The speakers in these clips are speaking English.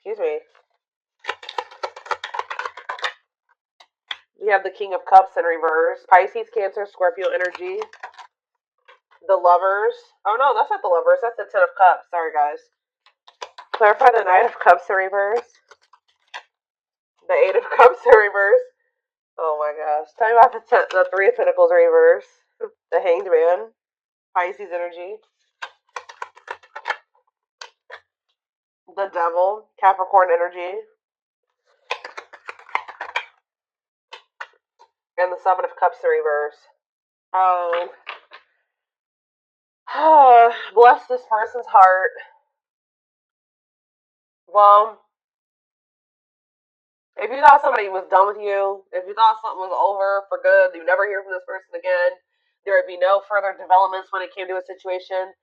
Excuse me. You have the King of Cups in reverse. Pisces, Cancer, Scorpio energy. The Lovers. Oh no, that's not the Lovers. That's the Ten of Cups. Sorry, guys. Clarify the Knight of Cups in reverse. The Eight of Cups in reverse. Oh my gosh. Tell me about the Three of Pentacles in reverse. The Hanged Man. Pisces energy. The Devil. Capricorn energy. And the Seven of Cups in reverse. Oh. Bless this person's heart. Well, if you thought somebody was done with you, if you thought something was over for good, you never hear from this person again, there would be no further developments when it came to a situation.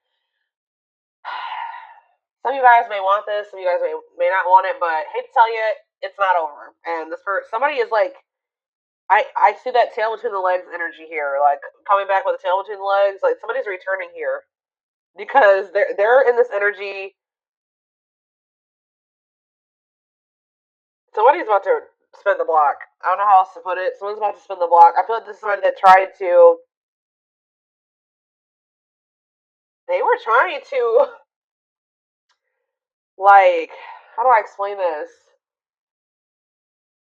Some of you guys may want this, some of you guys may not want it, but I hate to tell you, it's not over. And this person, somebody is like, I see that tail between the legs energy here, like coming back with a tail between the legs, like somebody's returning here because they're in this energy. Somebody's about to spin the block. I don't know how else to put it. Someone's about to spin the block. I feel like this is somebody that tried to. They were trying to, like, how do I explain this?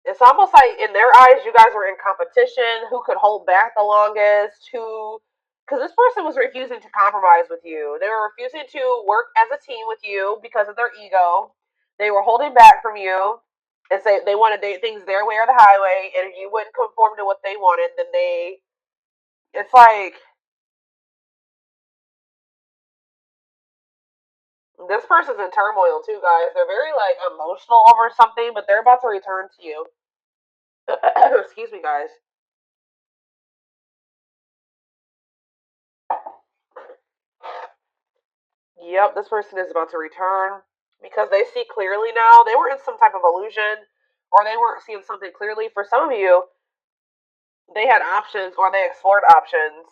It's almost like in their eyes, you guys were in competition. Who could hold back the longest? Because this person was refusing to compromise with you. They were refusing to work as a team with you because of their ego. They were holding back from you and say they wanted things their way or the highway. And if you wouldn't conform to what they wanted, then it's like, this person's in turmoil too, guys. They're very like emotional over something, but they're about to return to you. Excuse me, guys. Yep, this person is about to return because they see clearly now. They were in some type of illusion or they weren't seeing something clearly. For some of you, they had options or they explored options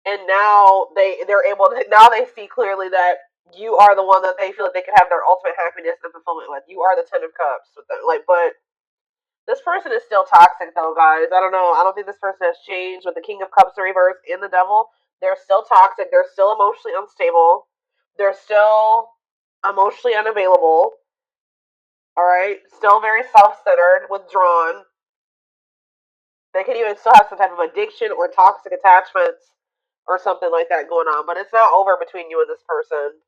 and now they're able to, now they see clearly that you are the one that they feel like they can have their ultimate happiness and fulfillment with. You are the Ten of Cups with them. Like, but this person is still toxic though, guys. I don't know. I don't think this person has changed with the King of Cups in reverse and the Devil. They're still toxic. They're still emotionally unstable. They're still emotionally unavailable. All right, still very self-centered, withdrawn. They can even still have some type of addiction or toxic attachments or something like that going on. But it's not over between you and this person.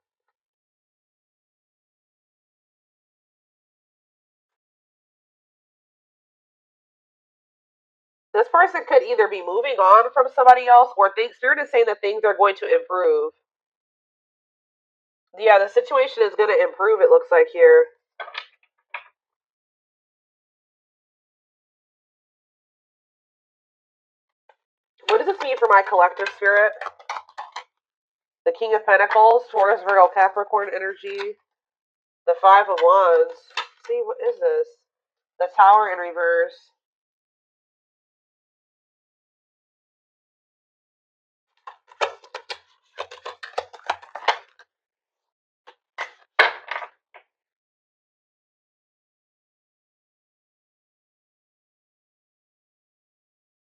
This person could either be moving on from somebody else or Spirit is saying that things are going to improve. Yeah, the situation is going to improve, it looks like here. What does this mean for my collective spirit? The King of Pentacles, Taurus, Virgo, Capricorn energy. The Five of Wands. See, what is this? The Tower in reverse.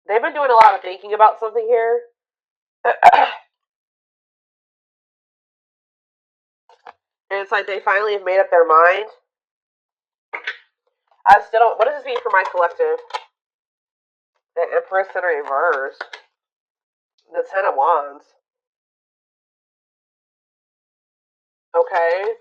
They've been doing a lot of thinking about something here. And it's like they finally have made up their mind. I still don't. What does this mean for my collective? The Empress in reverse. The Ten of Wands. Okay.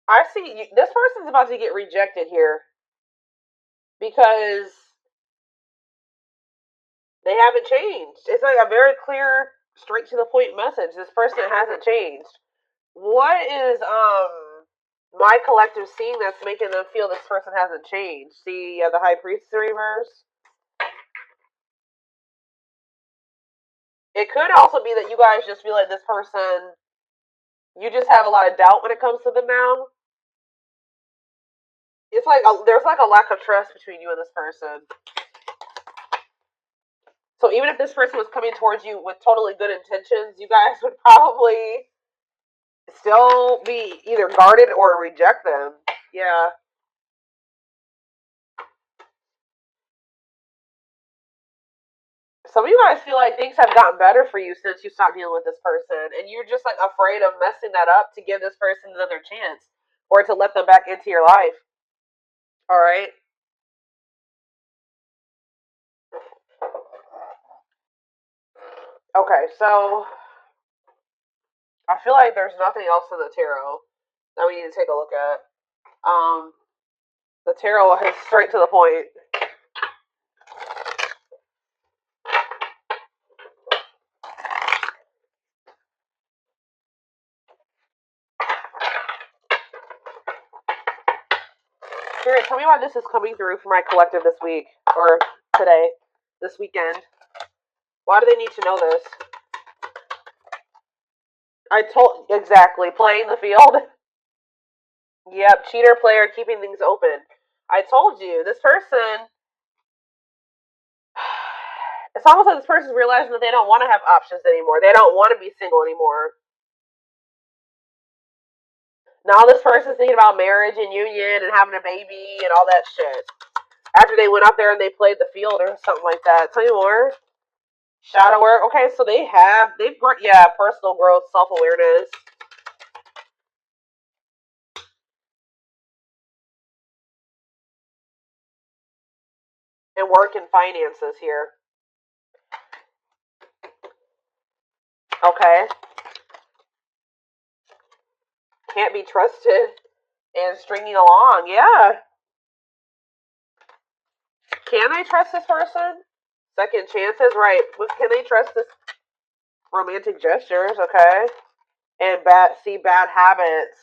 I see. This person's about to get rejected here. Because they haven't changed. It's like a very clear, straight to the point message. This person hasn't changed. What is my collective seeing that's making them feel this person hasn't changed? See, the High Priestess in reverse. It could also be that you guys just feel like this person, you just have a lot of doubt when it comes to them now. It's like there's like a lack of trust between you and this person. So even if this person was coming towards you with totally good intentions, you guys would probably still be either guarded or reject them. Yeah. Some of you guys feel like things have gotten better for you since you stopped dealing with this person, and you're just like afraid of messing that up to give this person another chance or to let them back into your life. All right. Okay, so I feel like there's nothing else in the tarot that we need to take a look at. The tarot is straight to the point. Spirit, tell me why this is coming through for my collective this week or today, this weekend. Why do they need to know this? I told exactly playing the field. Yep, cheater player keeping things open. I told you this person. It's almost like this person's realizing that they don't want to have options anymore. They don't want to be single anymore. Now this person's thinking about marriage and union and having a baby and all that shit. After they went out there and they played the field or something like that. Tell you more. Shadow work. Okay, so they've personal growth, self awareness. And work and finances here. Okay. Can't be trusted and stringing along. Yeah. Can they trust this person? Second chances, right. Can they trust this romantic gestures, okay? And bad habits.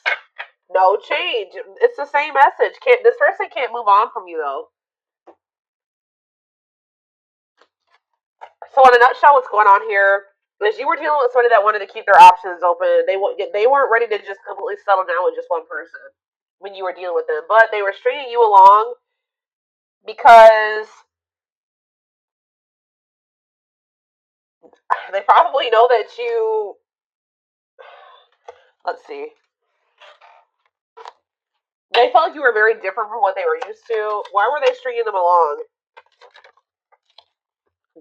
No change. It's the same message. This person can't move on from you though. So in a nutshell, what's going on here is you were dealing with somebody that wanted to keep their options open. They weren't ready to just completely settle down with just one person when you were dealing with them, but they were stringing you along because they probably know that you. Let's see. They felt like you were very different from what they were used to. Why were they stringing them along?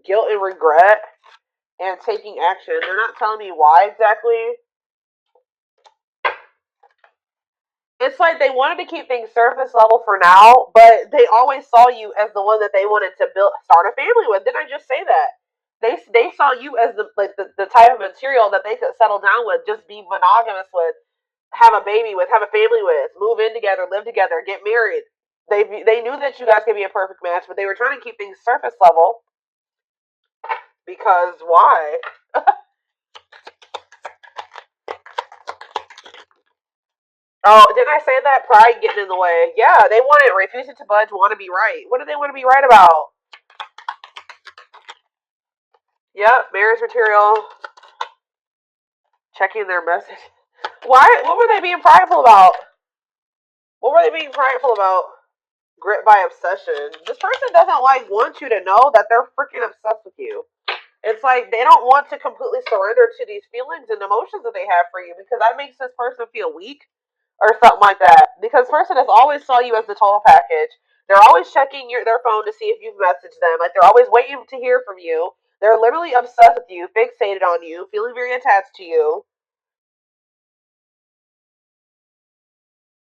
Guilt and regret and taking action. They're not telling me why exactly. It's like they wanted to keep things surface level for now, but they always saw you as the one that they wanted to start a family with. Didn't I just say that? They saw you as the type of material that they could settle down with, just be monogamous with, have a baby with, have a family with, move in together, live together, get married. They knew that you guys could be a perfect match, but they were trying to keep things surface level because why? Oh, didn't I say that? Pride getting in the way. Yeah, they want it. Refusing to budge, want to be right. What do they want to be right about? Yep, marriage material. Checking their message. Why? What were they being prideful about? What were they being prideful about? Grit by obsession. This person doesn't want you to know that they're freaking obsessed with you. It's like they don't want to completely surrender to these feelings and emotions that they have for you because that makes this person feel weak or something like that. Because this person has always saw you as the total package. They're always checking their phone to see if you've messaged them. Like they're always waiting to hear from you. They're literally obsessed with you, fixated on you, feeling very attached to you.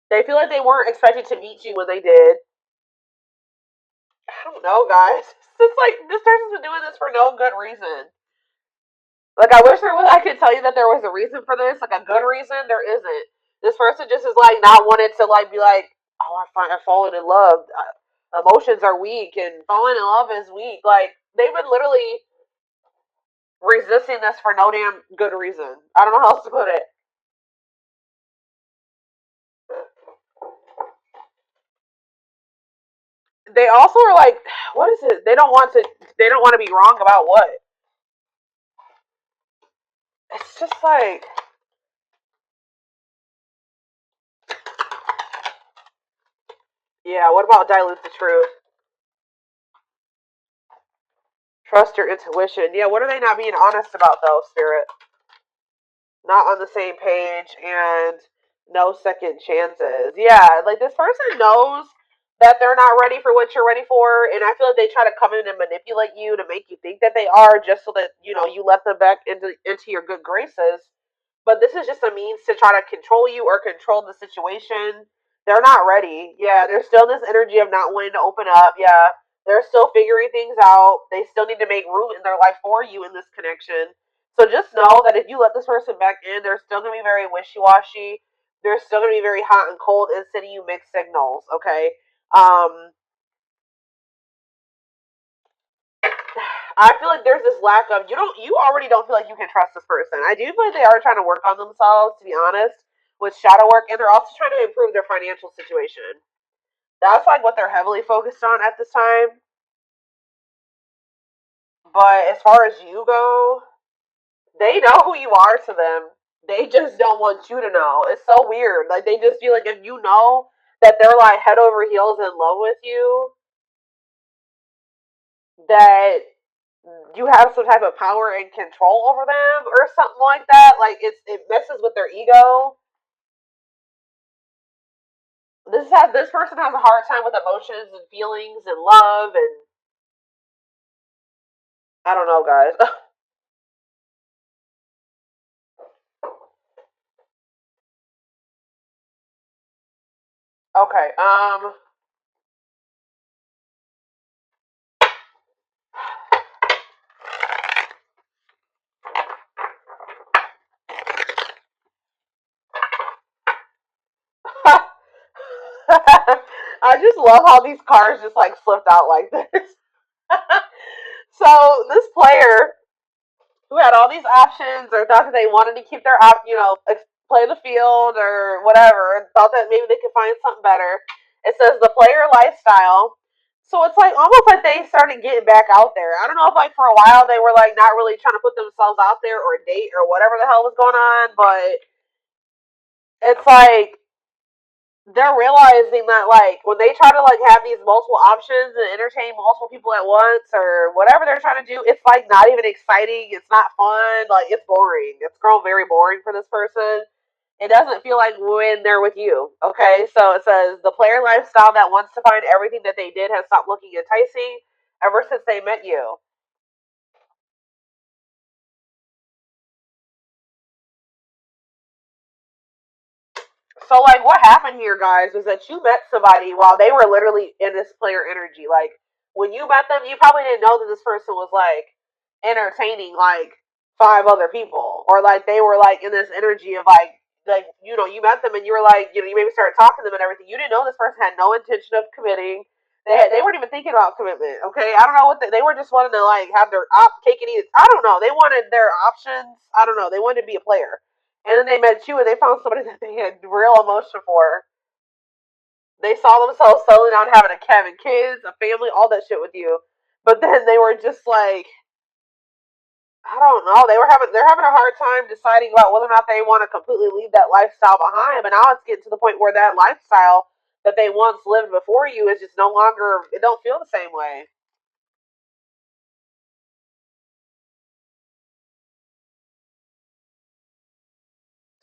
They feel like they weren't expected to meet you when they did. I don't know, guys. It's like this person's been doing this for no good reason. Like I wish I could tell you that there was a reason for this, like a good reason. There isn't. This person just is like not wanting to like be like, oh, I've fallen in love. Emotions are weak, and falling in love is weak. Like they've been literally resisting this for no damn good reason. I don't know how else to put it. They also are like, what is it? They don't want to. They don't want to be wrong about what. It's just like Yeah, what about dilute the truth? Trust your intuition. Yeah, what are they not being honest about though, Spirit? Not on the same page and no second chances. Yeah, like this person knows that they're not ready for what you're ready for, and I feel like they try to come in and manipulate you to make you think that they are, just so that you let them back into your good graces. But this is just a means to try to control you or control the situation. They're not ready. Yeah, there's still this energy of not wanting to open up. Yeah, they're still figuring things out. They still need to make room in their life for you in this connection. So just know that if you let this person back in, they're still going to be very wishy washy. They're still going to be very hot and cold and sending you mixed signals. Okay. Um, I feel like there's this lack of you already don't feel like you can trust this person. I do feel like they are trying to work on themselves, to be honest, with shadow work, and they're also trying to improve their financial situation. That's like what they're heavily focused on at this time. But as far as you go, they know who you are to them. They just don't want you to know. It's so weird. Like they just feel like if you know that they're like head over heels in love with you, that you have some type of power and control over them or something like that. Like it messes with their ego. This person has a hard time with emotions and feelings and love, and I don't know, guys. Okay. I just love how these cards just like slipped out like this. So this player who had all these options or thought that they wanted to keep their play the field or whatever, and thought that maybe they could find something better. It says the player lifestyle. So it's like almost like they started getting back out there. I don't know if like for a while they were like not really trying to put themselves out there or date or whatever the hell was going on, but it's like they're realizing that like when they try to like have these multiple options and entertain multiple people at once or whatever they're trying to do, it's like not even exciting. It's not fun. Like it's boring. It's grown very boring for this person. It doesn't feel like when they're with you. Okay, so it says the player lifestyle that wants to find everything that they did has stopped looking enticing ever since they met you. So like what happened here, guys, was that you met somebody while they were literally in this player energy. Like when you met them, you probably didn't know that this person was like entertaining like five other people. Or like they were like in this energy of like you met them and you were like, you maybe started talking to them and everything. You didn't know this person had no intention of committing. They weren't even thinking about commitment. Okay, I don't know what they were just wanting to like have their cake and eat it. I don't know. They wanted their options. I don't know. They wanted to be a player. And then they met you and they found somebody that they had real emotion for. They saw themselves settling down, having having kids, a family, all that shit with you. But then they were just like, I don't know. They're having a hard time deciding about whether or not they want to completely leave that lifestyle behind. But now it's getting to the point where that lifestyle that they once lived before you is just no longer. It don't feel the same way.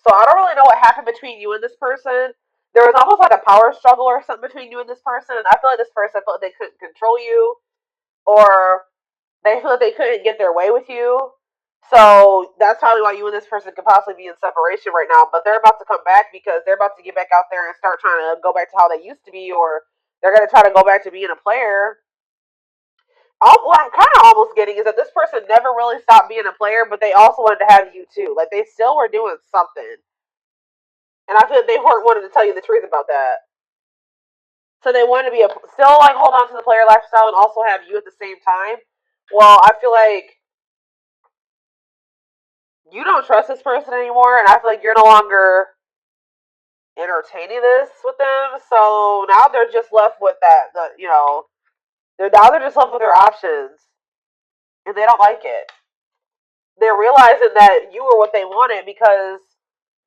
So I don't really know what happened between you and this person. There was almost like a power struggle or something between you and this person, and I feel like this person felt like they couldn't control you, or they feel like they couldn't get their way with you. So that's probably why you and this person could possibly be in separation right now. But they're about to come back because they're about to get back out there and start trying to go back to how they used to be, or they're going to try to go back to being a player. What I'm kind of almost getting is that this person never really stopped being a player, but they also wanted to have you too. Like they still were doing something, and I feel like they weren't wanting to tell you the truth about that. So they wanted to be still like hold on to the player lifestyle and also have you at the same time. Well, I feel like you don't trust this person anymore, and I feel like you're no longer entertaining this with them. So now they're just left with that. They're just left with their options, and they don't like it. They're realizing that you were what they wanted because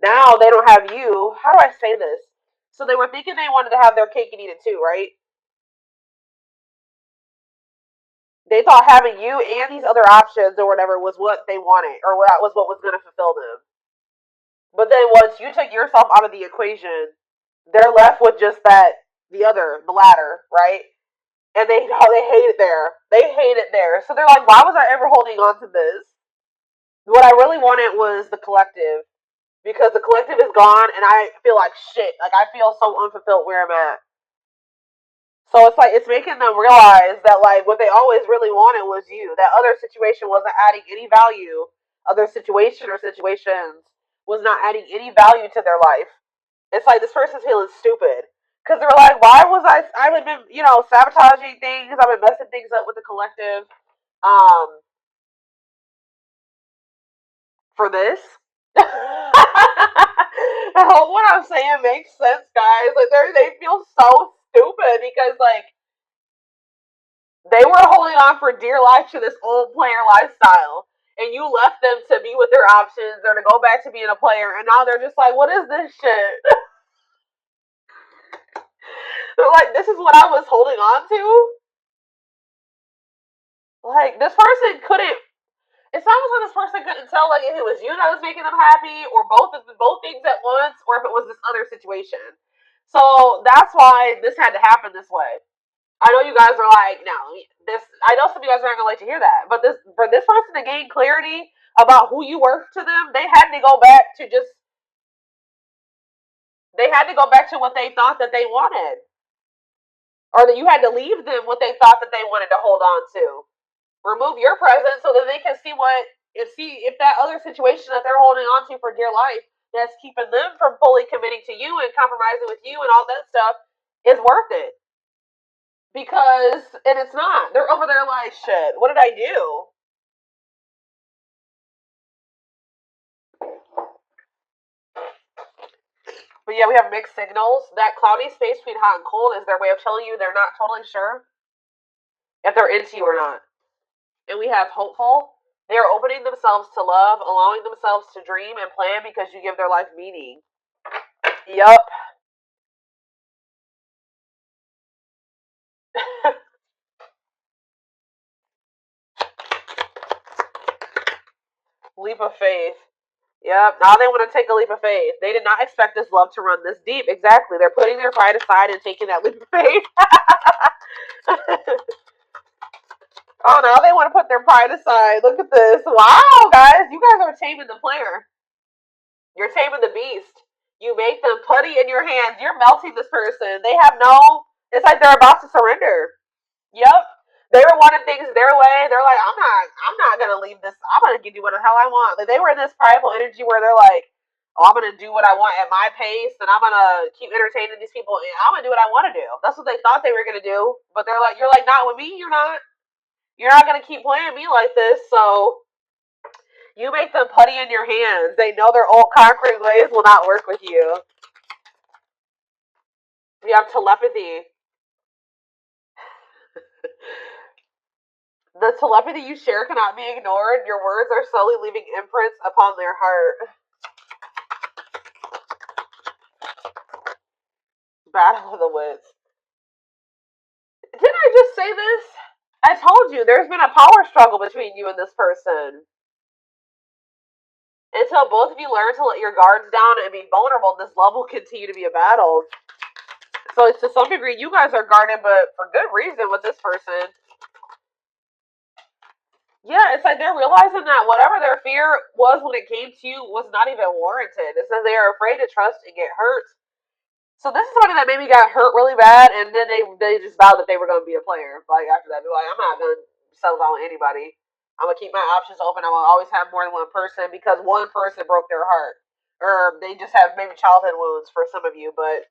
now they don't have you. How do I say this? So they were thinking they wanted to have their cake and eat it too, right? They thought having you and these other options or whatever was what they wanted, or what was going to fulfill them. But then once you took yourself out of the equation, they're left with just that, the latter, right? And they hate it there. They hate it there. So they're like, why was I ever holding on to this? What I really wanted was the collective, because the collective is gone, and I feel like shit. Like I feel so unfulfilled where I'm at. So it's like it's making them realize that like what they always really wanted was you. That other situation wasn't adding any value. Other situation or situations was not adding any value to their life. It's like this person's feeling stupid because they're like, why was I've been sabotaging things. I've been messing things up with the collective. For this. I hope what I'm saying makes sense, guys. Like they feel so stupid because like they were holding on for dear life to this old player lifestyle, and you left them to be with their options or to go back to being a player, and now they're just like, what is this shit? They're like, this is what I was holding on to. Like this person couldn't. It's almost like this person couldn't tell like if it was you that was making them happy, or both things at once, or if it was this other situation. So that's why this had to happen this way. I know you guys are like, no, this. I know some of you guys aren't gonna like to hear that, but this for this person to gain clarity about who you were to them, they had to go back to what they thought that they wanted, or that you had to leave them what they thought that they wanted to hold on to. Remove your presence so that they can see if that other situation that they're holding on to for dear life that's keeping them from fully committing to you and compromising with you and all that stuff is worth it. Because and it's not. They're over there like, shit, what did I do? But yeah, we have mixed signals. That cloudy space between hot and cold is their way of telling you they're not totally sure if they're into you or not. And we have hopeful. They are opening themselves to love, allowing themselves to dream and plan because you give their life meaning. Yup. Leap of faith. Yep. Now they want to take a leap of faith. They did not expect this love to run this deep. Exactly. They're putting their pride aside and taking that leap of faith. Oh, now they want to put their pride aside. Look at this. Wow, guys. You guys are taming the player. You're taming the beast. You make them putty in your hands. You're melting this person. They have no. It's like they're about to surrender. Yep. They were wanting things their way. They're like, I'm not gonna leave this. I'm gonna do what the hell I want. Like they were in this prideful energy where they're like, oh, I'm gonna do what I want at my pace, and I'm gonna keep entertaining these people, and I'm gonna do what I want to do. That's what they thought they were gonna do. But they're like, you're like, not with me. You're not. You're not gonna keep playing me like this. So you make them putty in your hands. They know their old concrete ways will not work with you. You have telepathy. The telepathy you share cannot be ignored. Your words are slowly leaving imprints upon their heart. Battle of the wits. Didn't I just say this? I told you there's been a power struggle between you and this person. Until both of you learn to let your guards down and be vulnerable, this love will continue to be a battle. So to some degree, you guys are guarded, but for good reason with this person. Yeah, it's like they're realizing that whatever their fear was when it came to you was not even warranted. It says they are afraid to trust and get hurt. So this is somebody that maybe got hurt really bad, and then they just vowed that they were going to be a player. Like after that, they're like, I'm not going to settle down with anybody. I'm going to keep my options open. I'm going to always have more than one person because one person broke their heart. Or they just have maybe childhood wounds for some of you, but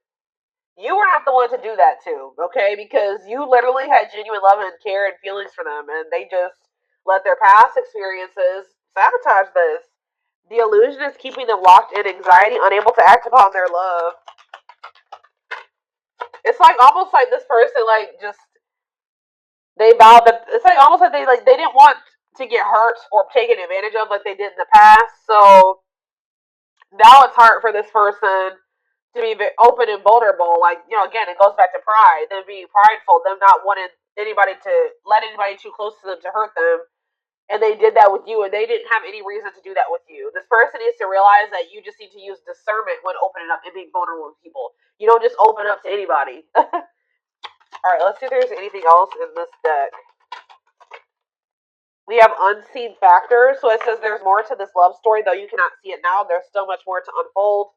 you were not the one to do that to, okay? Because you literally had genuine love and care and feelings for them, and they just let their past experiences sabotage this. The illusion is keeping them locked in anxiety, unable to act upon their love. It's like almost like this person like just they vowed that it's like almost like they didn't want to get hurt or taken advantage of like they did in the past. So now it's hard for this person to be open and vulnerable. Like, you know, again, it goes back to pride. Them being prideful, them not wanting anybody to let anybody too close to them to hurt them. And they did that with you, and they didn't have any reason to do that with you. This person needs to realize that you just need to use discernment when opening up and being vulnerable with people. You don't just open up to anybody. Alright, let's see if there's anything else in this deck. We have unseen factors. So it says there's more to this love story, though you cannot see it now. There's still much more to unfold.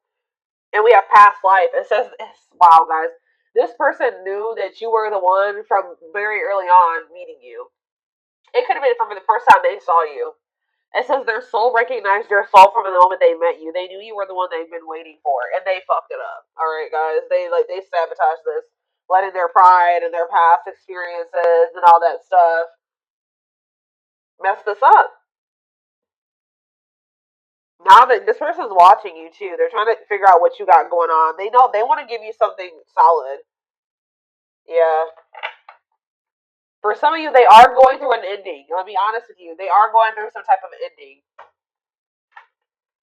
And we have past life. It says, wow, guys. This person knew that you were the one from very early on meeting you. It could have been from the first time they saw you. It says their soul recognized your soul from the moment they met you. They knew you were the one they've been waiting for, and they fucked it up. Alright, guys. They sabotaged this, letting their pride and their past experiences and all that stuff mess this up. Now that this person's watching you too, they're trying to figure out what you got going on. They know they want to give you something solid. Yeah. For some of you, they are going through an ending. I'll be honest with you. They are going through some type of ending.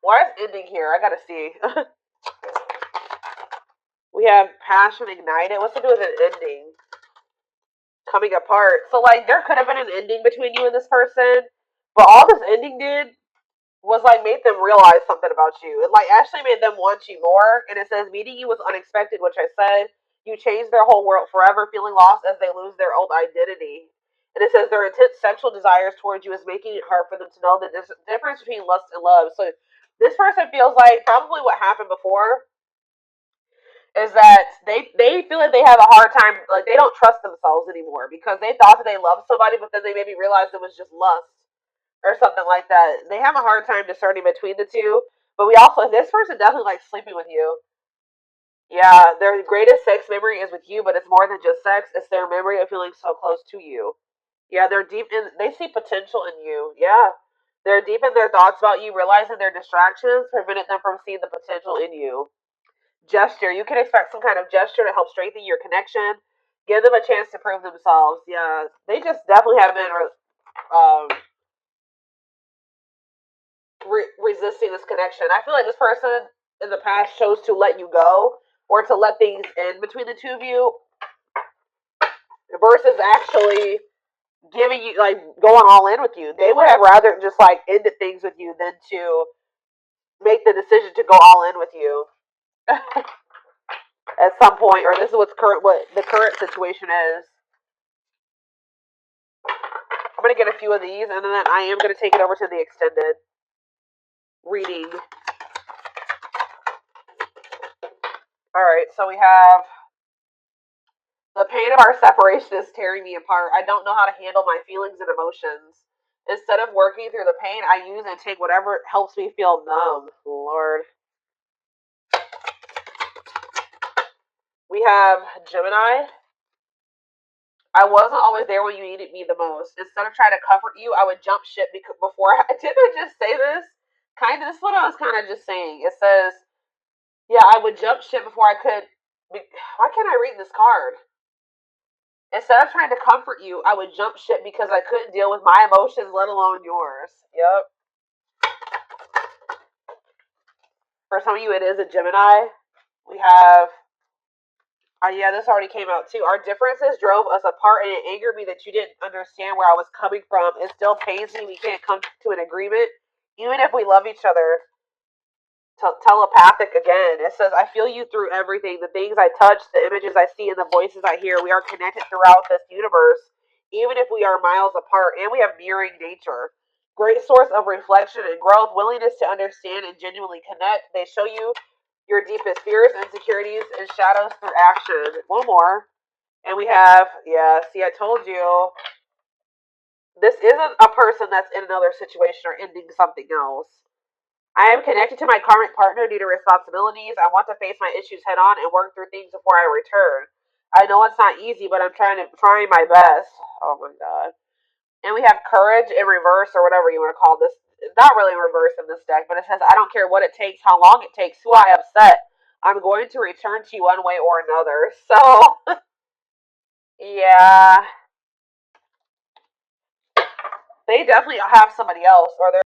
Why is ending here? I gotta see. We have passion ignited. What's to do with an ending? Coming apart. So, like, there could have been an ending between you and this person, but all this ending did was, like, made them realize something about you. It, like, actually made them want you more. And it says, meeting you was unexpected, which I said. You changed their whole world forever, feeling lost as they lose their old identity. And it says their intense sexual desires towards you is making it hard for them to know the difference between lust and love. So this person feels like probably what happened before is that they feel like they have a hard time, like they don't trust themselves anymore because they thought that they loved somebody, but then they maybe realized it was just lust or something like that. They have a hard time discerning between the two. But we also, this person definitely likes sleeping with you. Yeah, their greatest sex memory is with you, but it's more than just sex. It's their memory of feeling so close to you. Yeah, they're deep in, they see potential in you. Yeah. They're deep in their thoughts about you, realizing their distractions prevented them from seeing the potential in you. Gesture. You can expect some kind of gesture to help strengthen your connection. Give them a chance to prove themselves. Yeah, they just definitely have been resisting this connection. I feel like this person in the past chose to let you go or to let things end between the two of you versus actually giving you, like, going all in with you. They would have rather just, like, ended things with you than to make the decision to go all in with you at some point, or this is what the current situation is. I'm going to get a few of these, and then I am going to take it over to the extended reading. Alright, so we have the pain of our separation is tearing me apart. I don't know how to handle my feelings and emotions. Instead of working through the pain, I use and take whatever helps me feel numb. Lord. We have Gemini. I wasn't always there when you needed me the most. Instead of trying to comfort you, I would jump ship before didn't I just say this? This is what I was kind of just saying. It says, yeah, I would jump ship before I could. Why can't I read this card? Instead of trying to comfort you, I would jump ship because I couldn't deal with my emotions, let alone yours. Yep. For some of you, it is a Gemini. We have, yeah, this already came out too. Our differences drove us apart, and it angered me that you didn't understand where I was coming from. It still pains me we can't come to an agreement, even if we love each other. Telepathic again. It says, I feel you through everything. The things I touch, the images I see, and the voices I hear. We are connected throughout this universe, even if we are miles apart, and we have mirroring nature. Great source of reflection and growth, willingness to understand and genuinely connect. They show you your deepest fears, insecurities, and shadows through action. One more. And we have, yeah, see, I told you. This isn't a person that's in another situation or ending something else. I am connected to my karmic partner due to responsibilities. I want to face my issues head on and work through things before I return. I know it's not easy, but I'm trying my best. Oh my god. And we have courage in reverse, or whatever you want to call this. It's not really in reverse in this deck, but it says, I don't care what it takes, how long it takes, who I upset. I'm going to return to you one way or another. So, yeah. They definitely have somebody else, or they're